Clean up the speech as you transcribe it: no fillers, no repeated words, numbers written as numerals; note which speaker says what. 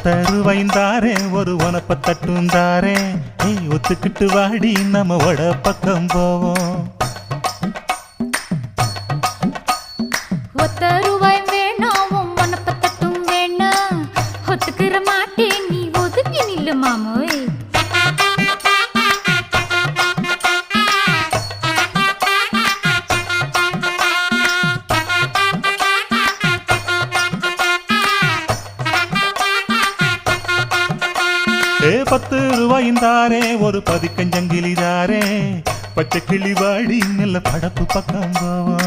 Speaker 1: தருவைந்தாரே ஒரு உனப்ப தட்டுந்தாரே ஒத்துக்கிட்டு வாடி நம்ம வட பக்கம் போவோம்.
Speaker 2: ஒத்த ரூபாய் வேணாம் உனப்ப தட்டும் வேணா ஒத்துக்கிற மாட்டேன் நீ ஒதுங்கி நில்லு மாமோய்.
Speaker 1: ₹10 ஒரு பதிக்கஞ்சங்கிலிதாரே பச்சை கிளி வாடி நல்ல படப்பு பக்கம் போவோம்.